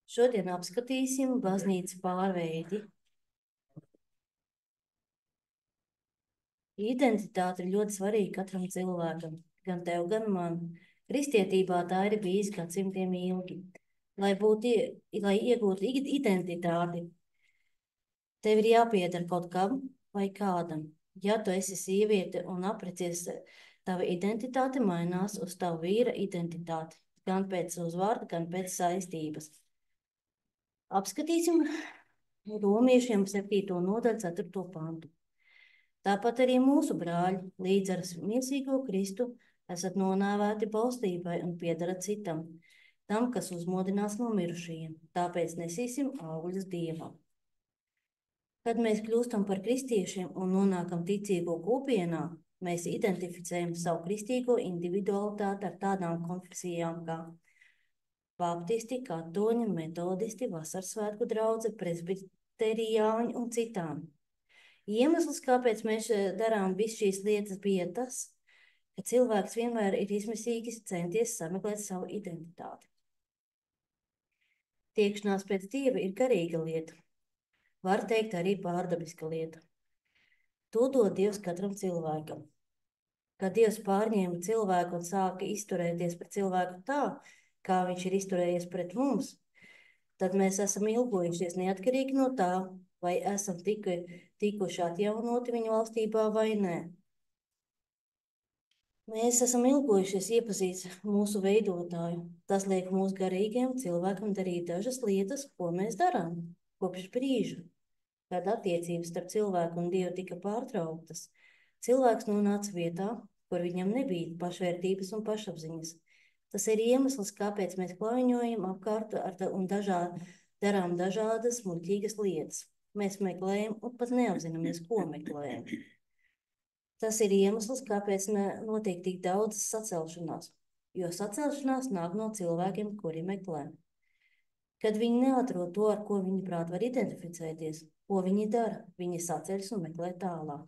Šodien apskatīsim baznīcas pārveidi. Identitāte ir ļoti svarīga katram cilvēkam, gan tev, gan man. Kristietībā tā ir bijis gadsimtiem ilgi. Lai iegūtu identitāti, tev ir jāpieder kaut kam vai kādam. Ja tu esi sieviete un apprecēs, tava identitāte mainās uz tavu vīra identitāti, gan pēc uzvārda, gan pēc saistības. Apskatīsim Romiešiem 7. nodaļu 4. pantu. Tāpat arī mūsu brāļi, līdz ar miesīgo Kristu, esat nonāvēti baustībai un piedarat citam, tam, kas uzmodinās no mirušajiem. Tāpēc nesīsim augļus Dievam. Kad mēs kļūstam par kristiešiem un nonākam ticīgo kopienā, mēs identificējam savu kristīgo individualitāti ar tādām konfesijām kā baptisti, katoļi, metodisti, vasarsvētku draudze, presbiterijāņi un citām. Iemesls, kāpēc mēs darām visu šīs lietas, bija tas, ka cilvēks vienmēr ir izmisīgi centies sameklēt savu identitāti. Tiekšanās pēc Dieva ir garīga lieta. Var teikt arī pārdabiska lieta. To dod Dievs katram cilvēkam. Kad Dievs pārņēma cilvēku un sāka izturēties pret cilvēku tā, kā viņš ir izturējies pret mums, tad mēs esam ilgojušies neatkarīgi no tā, vai esam tikuši atjaunoti viņa valstībā vai nē. Mēs esam ilgojušies iepazīt mūsu veidotāju. Tas liek mūsu garīgiem cilvēkam darīt dažas lietas, ko mēs darām kopš brīža, kad attiecības starp cilvēku un Dievu tika pārtrauktas. Cilvēks nonāca vietā, kur viņam nebija pašvērtības un pašapziņas. Tas ir iemesls, kāpēc mēs klaņojam apkārt un darām dažādas muļķīgas lietas. Mēs meklējam un pat neapzināmies, ko meklējam. Tas ir iemesls, kāpēc notiek tik daudz sacelšanās, jo sacelšanās nāk no cilvēkiem, kuri meklē. Kad viņi neatrod to, ar ko viņi prāt var identificēties, ko viņi dara, viņi saceļas un meklē tālāk.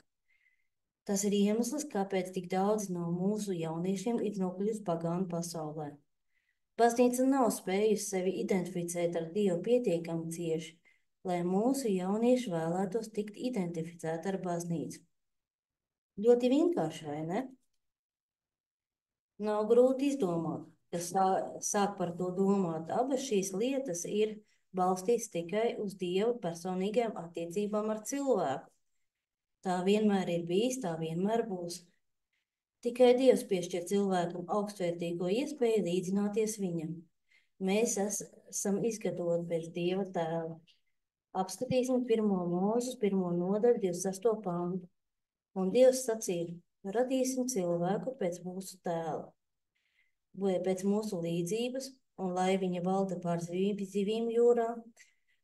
Tas ir iemesls, kāpēc tik daudz no mūsu jauniešiem ir nokļuvusi pagānu pasaulē. Baznīca nav spējusi sevi identificēt ar Dievu pietiekami cieši, lai mūsu jaunieši vēlētos tikt identificēti ar baznīcu. Ļoti vienkārši, vai ne? Nav grūti izdomāt, kas sāk par to domāt. Abas šīs lietas ir balstītas tikai uz Dievu personīgām attiecībām ar cilvēku. Tā vienmēr ir bijis, tā vienmēr būs. Tikai Dievs piešķir cilvēkam augstvērtīgo iespēju līdzināties viņam. Mēs esam izgatavoti pēc Dieva tēla. Apskatīsim 1. Mūzes 1. nodaļu 26. pantu. Un Dievs sacīja, radīsim cilvēku pēc mūsu tēla, vai pēc mūsu līdzības, un lai viņa valda pār zivīm jūrā,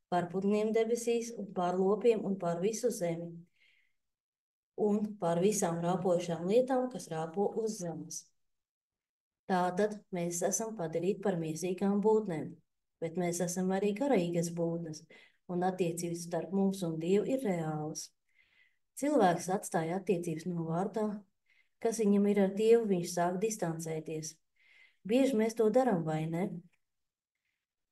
pār putniem debesīs, un pār lopiem, un pār visu zemi, un pār visām rāpošām lietām, kas rāpo uz zemes. Tātad mēs esam padarīti par miesīgām būtnēm, bet mēs esam arī garīgas būtnes, un attiecības starp mums un Dievu ir reālas. Cilvēks atstāja attiecības novārtā, kas viņam ir ar Dievu, viņš sāk distancēties. Bieži mēs to darām, vai ne?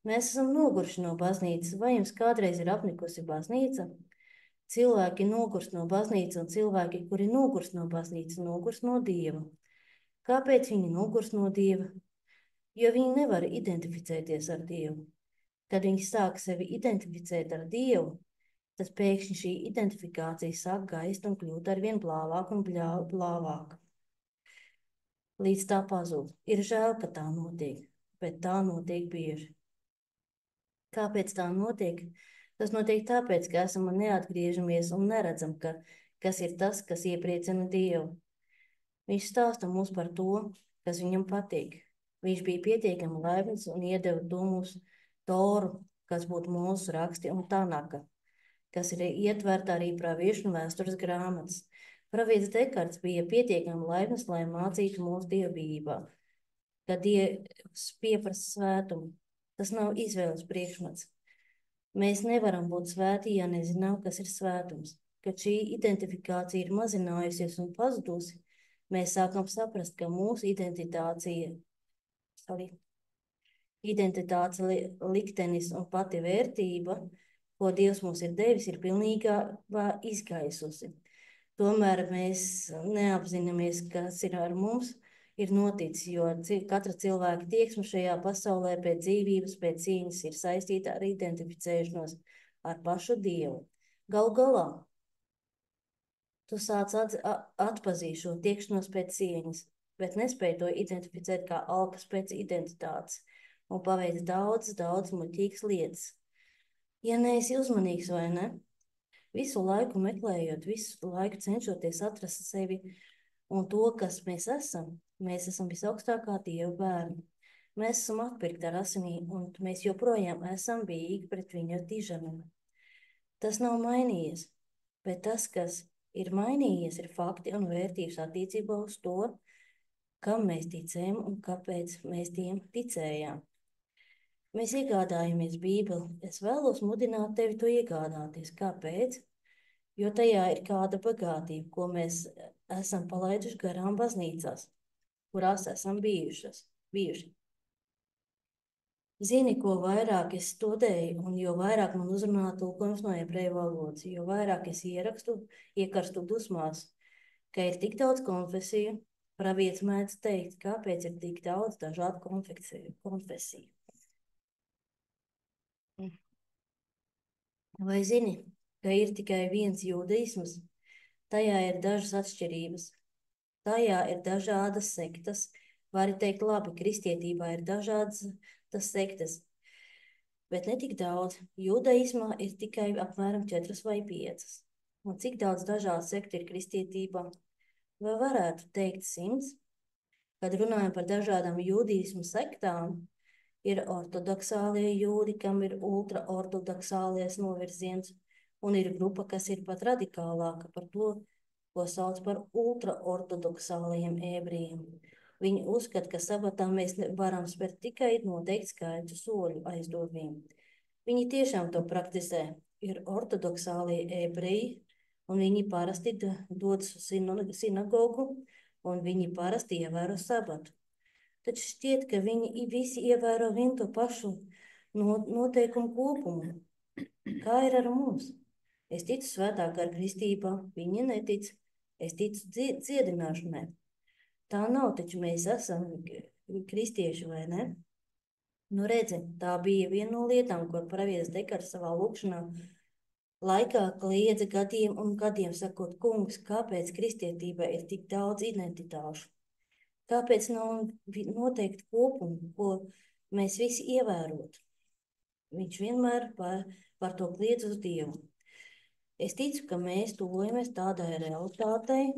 Mēs esam noguruši no baznīcas. Vai jums kādreiz ir apnikusi baznīca? Cilvēki nogurst no baznīcas, un cilvēki, kuri nogurst no baznīcas, nogurst no Dieva. Kāpēc viņi nogurst no Dieva? Jo viņi nevar identificēties ar Dievu. Kad viņi sāk sevi identificēt ar Dievu, tad pēkšņi šī identifikācija sāk gaist un kļūt arvien blāvāk un blāvāk. Līdz tā pazūd. Ir žēl, ka tā notiek, bet tā notiek bieži. Kāpēc tā notiek? Tas notiek tāpēc, ka esam neatgriežamies un neredzam, kas ir tas, kas iepriecina Dievu. Viņš stāsta mums par to, kas viņam patīk. Viņš bija pietiekami laipns un iedeva to mūsu Toru, kas būtu mūsu raksti un Tanaka, kas ir ietverta arī praviešu un vēstures grāmatas. Pravietis Dekarts bija pietiekami laipns, lai mācītu mūsu dievbijībā, ka Dievs pieprasa svētumu. Tas nav izvēles priekšmets. Mēs nevaram būt svētī, ja nezinām, kas ir svētums. Kad šī identifikācija ir mazinājusies un pazudusi, mēs sākam saprast, ka mūsu identitātes liktenis un pati vērtība, ko Dievs mums ir devis, ir pilnībā izgaisusi. Tomēr mēs neapzināmies, kas ir ar mums ir noticis, jo katra cilvēka tieksme šajā pasaulē pēc dzīvības, pēc cīņas ir saistīta ar identificēšanos ar pašu Dievu. Galu galā, tu sāc atpazīt šo tiekšanos pēc cieņas, bet nespēj to identificēt kā alkas pēc identitātes un paveic daudz muļķīgas lietas. Ja neesi uzmanīgs vai ne, visu laiku meklējot, visu laiku cenšoties atrast sevi un to, kas mēs esam visaugstākā Dieva bērni. Mēs esam atpirkti ar asinīm, un mēs joprojām esam bijīgi pret viņa diženumu. Tas nav mainījies, bet tas, kas ir mainījies, ir fakti un vērtības attiecībā uz to, kam mēs ticējam un kāpēc mēs tiem ticējām. Mēs iegādājamies Bībeli. Es vēlos mudināt tevi to iegādāties. Kāpēc? Jo tajā ir kāda bagātība, ko mēs esam palaiduši garām baznīcās, kurās esam bijuši. Zini, ko vairāk es studēju, un jo vairāk man uzrunā tulkojums no ebreju valodas, jo vairāk es iekarstu dusmās, ka ir tik daudz konfesiju, pravietis mēdz teikt, kāpēc ir tik daudz dažādu konfesiju. Vai zini, ka ir tikai viens jūdaisms? Tajā ir dažas atšķirības. Tajā ir dažādas sektas. Vari teikt, labi, kristietībā ir dažādas sektas, bet ne tik daudz. Jūdaismā ir tikai apmēram 4 vai 5. Un cik daudz dažādu sektu ir kristietībā? Vai varētu teikt 100? Kad runājam par dažādām jūdaismu sektām, ir ortodoksālie jūdi, kam ir ultraortodoksālies novirziens, un ir grupa, kas ir pat radikālāka par to, ko sauc par ultraortodoksālajiem ebrejiem. Viņi uzskata, ka sabatā mēs varam spērt tikai noteikti skaitu soļu aizdurvīm. Viņi tiešām to praktizē. Ir ortodoksālie ebreji, un viņi parasti dodas uz sinagogu, un viņi parasti ievēro sabatu. Taču šķiet, ka viņi visi ievēro vienu to pašu noteikumu kopumu. Kā ir ar mums? Es ticu svētā gara kristībā, viņi netic. Es ticu dziedināšanai. Tā nav, taču mēs esam kristieši, vai ne? Nu redzi, tā bija viena no lietām, ko pravietis Dekars savā lūkšanā laikā kliedza gadiem un gadiem, sakot, kungs, kāpēc kristietībai ir tik daudz identitāšu? Kāpēc nav noteikti kopumi, ko mēs visi ievērotu? Viņš vienmēr par to kliedz uz Dievu. Es ticu, ka mēs tuvojamies tādai realitātei,